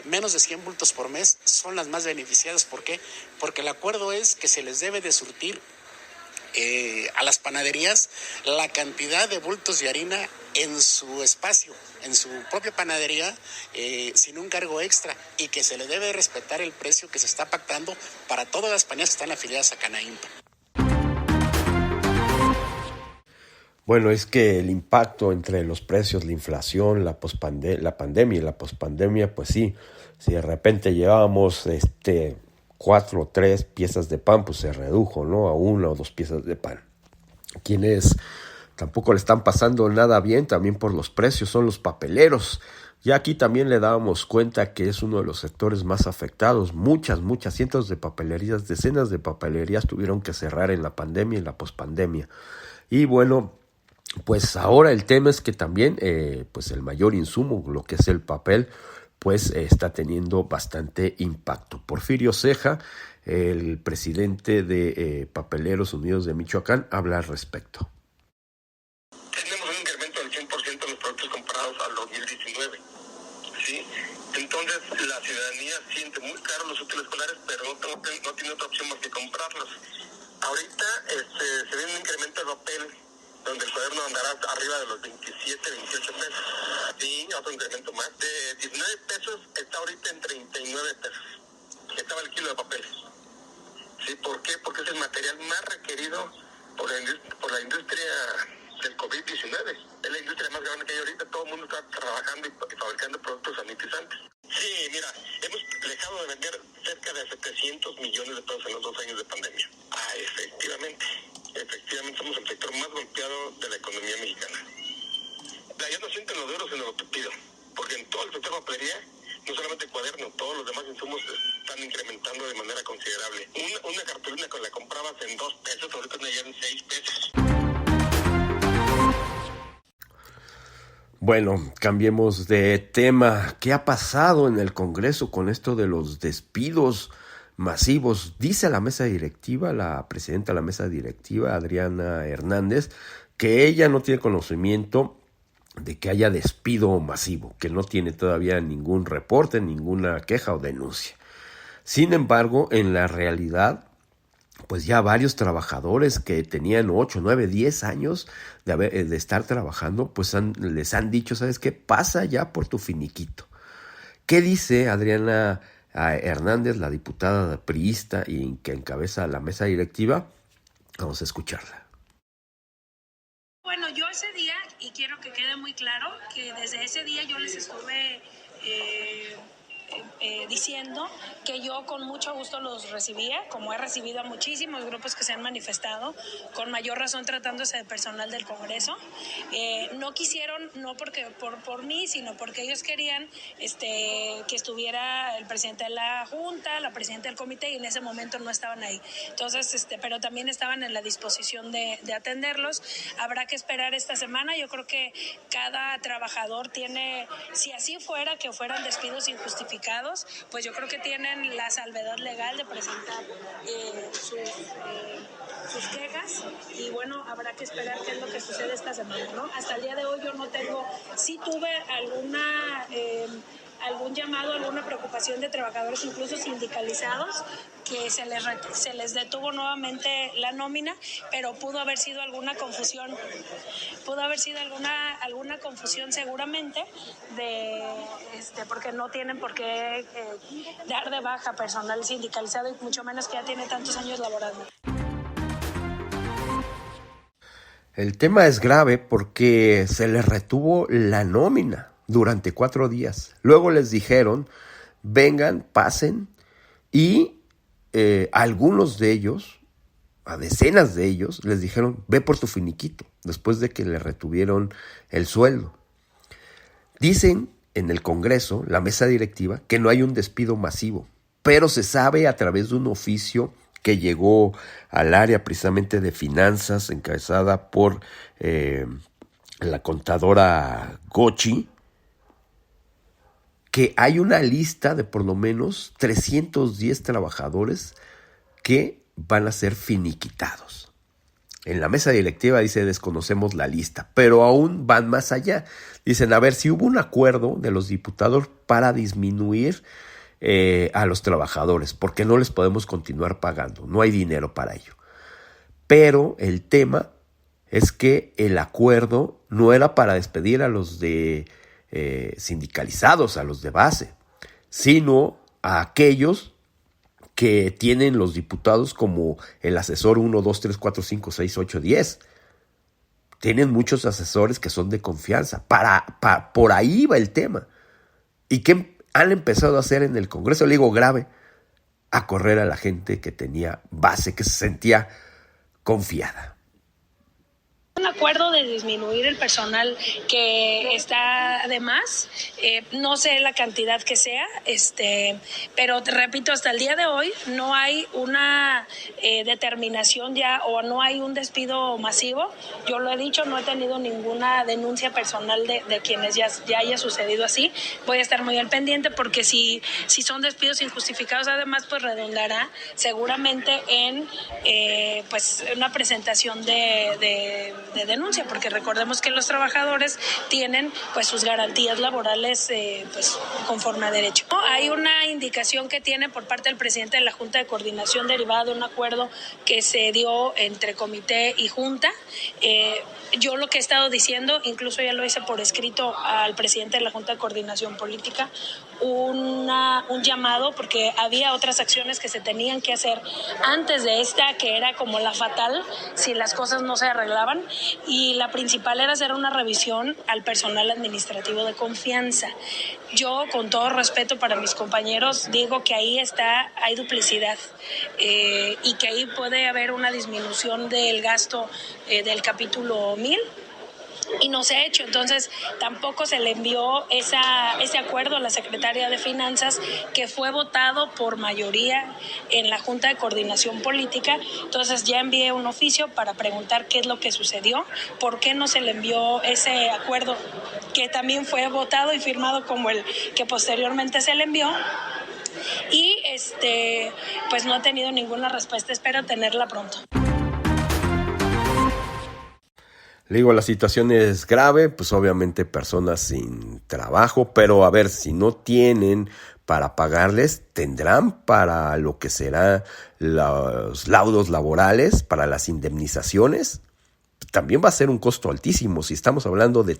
menos de 100 bultos por mes son las más beneficiadas. ¿Por qué? Porque el acuerdo es que se les debe de surtir a las panaderías la cantidad de bultos de harina en su espacio, en su propia panadería, sin un cargo extra, y que se le debe respetar el precio que se está pactando para todas las panaderías que están afiliadas a Canaimpa. Bueno, es que el impacto entre los precios, la inflación, la pandemia y la pospandemia, pues sí, si de repente llevábamos 4 o 3 piezas de pan, pues se redujo, ¿no? A 1 o 2 piezas de pan. Quienes tampoco le están pasando nada bien también por los precios son los papeleros. Ya aquí también le dábamos cuenta que es uno de los sectores más afectados. Muchas, cientos de papelerías, decenas de papelerías tuvieron que cerrar en la pandemia y la pospandemia. Y bueno, pues ahora el tema es que también pues el mayor insumo, lo que es el papel, pues está teniendo bastante impacto. Porfirio Ceja, el presidente de Papeleros Unidos de Michoacán, habla al respecto. Tenemos un incremento del 100% de los productos comparados al 2019, ¿sí? Entonces la ciudadanía siente muy caros los útiles escolares, pero no tiene otra opción más que comprarlos. Ahorita se ve un incremento de papel, donde el cuaderno andará arriba de los 27, 28 pesos. Sí, otro incremento más. De 19 pesos está ahorita en 39 pesos. Estaba el kilo de papel. ¿Sí? ¿Por qué? Porque es el material más requerido por la industria del COVID-19. Es la industria más grande que hay ahorita. Todo el mundo está trabajando y fabricando productos sanitizantes. Sí, mira, hemos dejado de vender cerca de 700 millones de pesos en los 2 años de pandemia. Efectivamente somos el sector más golpeado de la economía mexicana. Ya no sienten los euros sino lo tupido, porque en todo el sector de papelería, no solamente cuaderno, todos los demás insumos están incrementando de manera considerable. Una cartulina que la comprabas en 2 pesos, ahorita ya en 6 pesos. Bueno, cambiemos de tema. ¿Qué ha pasado en el Congreso con esto de los despidos? masivos. Dice la mesa directiva, la presidenta de la mesa directiva, Adriana Hernández, que ella no tiene conocimiento de que haya despido masivo, que no tiene todavía ningún reporte, ninguna queja o denuncia. Sin embargo, en la realidad, pues ya varios trabajadores que tenían 8, 9, 10 años de estar trabajando, pues les han dicho, ¿sabes qué? Pasa ya por tu finiquito. ¿Qué dice Adriana Hernández, la diputada priista y que encabeza la mesa directiva? Vamos a escucharla. Bueno, yo ese día, y quiero que quede muy claro, que desde ese día yo les estuve diciendo que yo con mucho gusto los recibía, como he recibido a muchísimos grupos que se han manifestado, con mayor razón tratándose de personal del Congreso. No quisieron, no porque por mí, sino porque ellos querían que estuviera el presidente de la Junta, la presidenta del comité, y en ese momento no estaban ahí. Entonces, pero también estaban en la disposición de atenderlos. Habrá que esperar esta semana. Yo creo que cada trabajador tiene, si así fuera, que fueran despidos injustificados, pues yo creo que tienen la salvedad legal de presentar sus quejas, y bueno, habrá que esperar qué es lo que sucede esta semana, ¿no? Hasta el día de hoy yo no tengo, sí tuve algún llamado, alguna preocupación de trabajadores incluso sindicalizados, que se les detuvo nuevamente la nómina, pero pudo haber sido alguna confusión seguramente porque no tienen por qué dar de baja personal sindicalizado, y mucho menos que ya tiene tantos años laborando. El tema es grave porque se les retuvo la nómina durante 4 días. Luego les dijeron, vengan, pasen, y algunos de ellos, a decenas de ellos, les dijeron, ve por tu finiquito, después de que le retuvieron el sueldo. Dicen en el Congreso, la mesa directiva, que no hay un despido masivo, pero se sabe a través de un oficio que llegó al área precisamente de finanzas, encabezada por la contadora Gochi, que hay una lista de por lo menos 310 trabajadores que van a ser finiquitados. En la mesa directiva dice, desconocemos la lista, pero aún van más allá. Dicen, a ver, si hubo un acuerdo de los diputados para disminuir a los trabajadores, porque no les podemos continuar pagando, no hay dinero para ello. Pero el tema es que el acuerdo no era para despedir a los de sindicalizados, a los de base, sino a aquellos que tienen los diputados como el asesor 1, 2, 3, 4, 5, 6, 8, 10. Tienen muchos asesores que son de confianza. Por ahí va el tema. ¿Y qué han empezado a hacer en el Congreso? Le digo grave, a correr a la gente que tenía base, que se sentía confiada. Un acuerdo de disminuir el personal que está de más, no sé la cantidad que sea, pero te repito, hasta el día de hoy no hay una determinación ya, o no hay un despido masivo. Yo lo he dicho, no he tenido ninguna denuncia personal de quienes ya haya sucedido así. Voy a estar muy al pendiente, porque si son despidos injustificados, además, pues redundará seguramente en pues una presentación de denuncia, porque recordemos que los trabajadores tienen pues sus garantías laborales pues conforme a derecho. Hay una indicación que tiene por parte del presidente de la Junta de Coordinación, derivada de un acuerdo que se dio entre comité y Junta. Yo lo que he estado diciendo, incluso ya lo hice por escrito al presidente de la Junta de Coordinación Política, un llamado, porque había otras acciones que se tenían que hacer antes de esta, que era como la fatal si las cosas no se arreglaban, y la principal era hacer una revisión al personal administrativo de confianza. Yo, con todo respeto para mis compañeros, digo que ahí hay duplicidad, y que ahí puede haber una disminución del gasto del capítulo 1000, y no se ha hecho. Entonces tampoco se le envió ese acuerdo a la secretaria de Finanzas, que fue votado por mayoría en la Junta de Coordinación Política. Entonces ya envié un oficio para preguntar qué es lo que sucedió, por qué no se le envió ese acuerdo, que también fue votado y firmado como el que posteriormente se le envió. y pues no he tenido ninguna respuesta. Espero tenerla pronto. Le digo, la situación es grave, pues obviamente personas sin trabajo, pero a ver, si no tienen para pagarles, tendrán para lo que será los laudos laborales, para las indemnizaciones. También va a ser un costo altísimo. Si estamos hablando de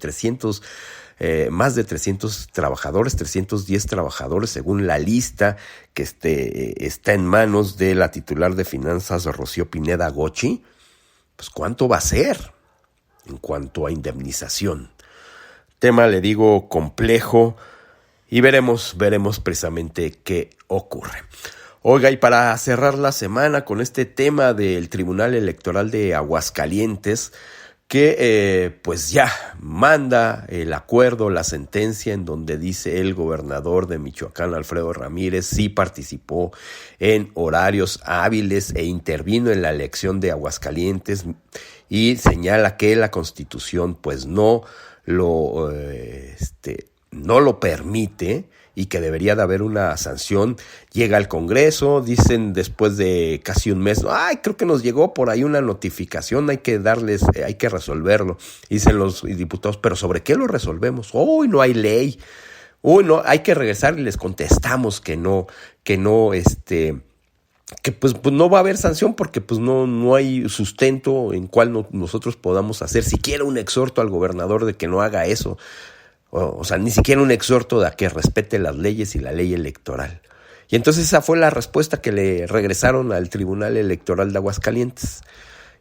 más de 300 trabajadores, 310 trabajadores, según la lista que está en manos de la titular de finanzas, Rocío Pineda Gochi, pues ¿cuánto va a ser en cuanto a indemnización? Tema, le digo, complejo, y veremos precisamente qué ocurre. Oiga, y para cerrar la semana con este tema del Tribunal Electoral de Aguascalientes, que pues ya manda el acuerdo, la sentencia, en donde dice el gobernador de Michoacán, Alfredo Ramírez, sí participó en horarios hábiles e intervino en la elección de Aguascalientes, y señala que la Constitución pues no lo permite, y que debería de haber una sanción. Llega al Congreso, dicen después de casi un mes, creo que nos llegó por ahí una notificación, hay que resolverlo. Dicen los diputados, pero ¿sobre qué lo resolvemos? No hay ley. No, hay que regresar, y les contestamos que pues no va a haber sanción, porque pues no hay sustento en cual nosotros podamos hacer siquiera un exhorto al gobernador de que no haga eso. O sea, ni siquiera un exhorto a que respete las leyes y la ley electoral. Y entonces esa fue la respuesta que le regresaron al Tribunal Electoral de Aguascalientes.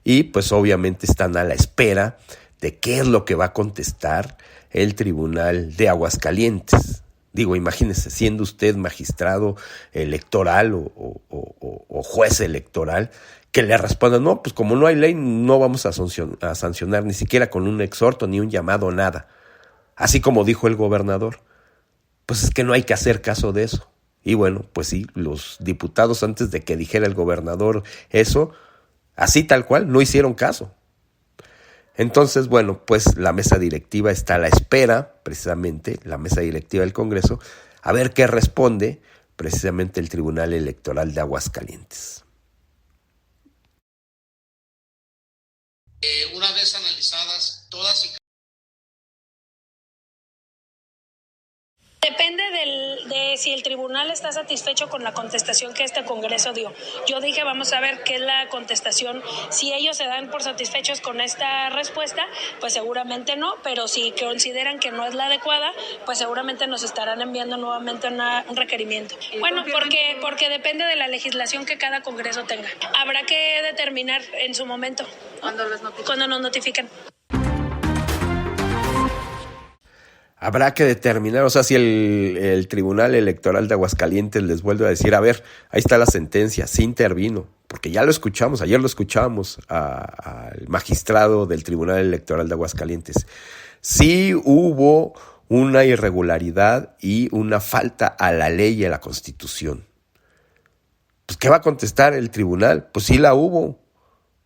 Y pues obviamente están a la espera de qué es lo que va a contestar el Tribunal de Aguascalientes. Digo, imagínese, siendo usted magistrado electoral o juez electoral, que le respondan, no, pues como no hay ley, no vamos a sancionar ni siquiera con un exhorto, ni un llamado, nada. Así como dijo el gobernador. Pues es que no hay que hacer caso de eso. Y bueno, pues sí, los diputados, antes de que dijera el gobernador eso, así tal cual, no hicieron caso. Entonces, bueno, pues la mesa directiva está a la espera, precisamente, la mesa directiva del Congreso, a ver qué responde precisamente el Tribunal Electoral de Aguascalientes. Una vez analizadas todas y Depende de si el tribunal está satisfecho con la contestación que este Congreso dio. Yo dije, vamos a ver qué es la contestación. Si ellos se dan por satisfechos con esta respuesta, pues seguramente no, pero si consideran que no es la adecuada, pues seguramente nos estarán enviando nuevamente un requerimiento. Bueno, porque depende de la legislación que cada Congreso tenga. Habrá que determinar en su momento, cuando nos notifiquen. Habrá que determinar, o sea, si el Tribunal Electoral de Aguascalientes les vuelve a decir, a ver, ahí está la sentencia, sí intervino, porque ya lo escuchamos, ayer lo escuchamos al magistrado del Tribunal Electoral de Aguascalientes. Sí hubo una irregularidad y una falta a la ley y a la Constitución. Pues, ¿qué va a contestar el tribunal? Pues sí la hubo.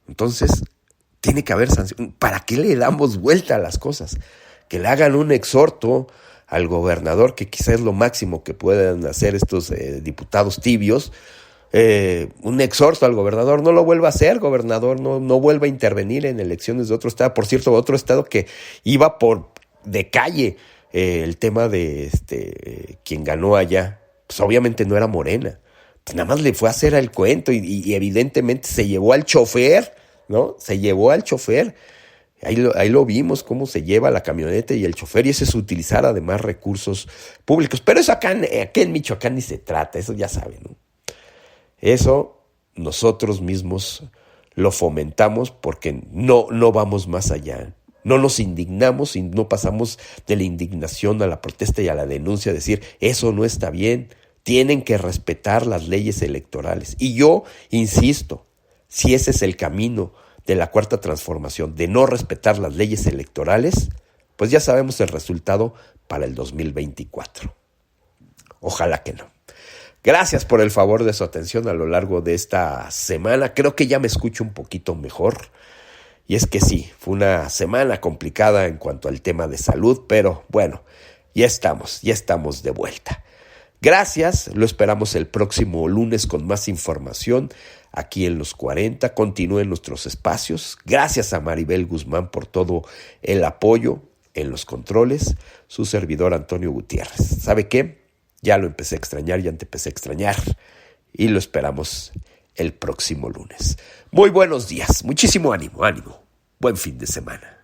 Entonces, tiene que haber sanción. ¿Para qué le damos vuelta a las cosas? Que le hagan un exhorto al gobernador, que quizás es lo máximo que puedan hacer estos diputados tibios, un exhorto al gobernador, no lo vuelva a hacer, gobernador, no vuelva a intervenir en elecciones de otro estado. Por cierto, otro estado que iba de calle, el tema de quien ganó allá, pues obviamente no era Morena, pues nada más le fue a hacer el cuento y evidentemente se llevó al chofer, ¿no? Se llevó al chofer. Ahí lo vimos, cómo se lleva la camioneta y el chofer, y ese es utilizar además recursos públicos. Pero eso acá en Michoacán ni se trata, eso ya saben, ¿no? Eso nosotros mismos lo fomentamos porque no vamos más allá. No nos indignamos y no pasamos de la indignación a la protesta y a la denuncia, decir, eso no está bien, tienen que respetar las leyes electorales. Y yo insisto, si ese es el camino de la Cuarta Transformación, de no respetar las leyes electorales, pues ya sabemos el resultado para el 2024. Ojalá que no. Gracias por el favor de su atención a lo largo de esta semana. Creo que ya me escucho un poquito mejor. Y es que sí, fue una semana complicada en cuanto al tema de salud, pero bueno, ya estamos de vuelta. Gracias, lo esperamos el próximo lunes con más información aquí en Los 40. Continúen nuestros espacios. Gracias a Maribel Guzmán por todo el apoyo en los controles. Su servidor Antonio Gutiérrez. ¿Sabe qué? Ya lo empecé a extrañar, ya te empecé a extrañar. Y lo esperamos el próximo lunes. Muy buenos días, muchísimo ánimo. Buen fin de semana.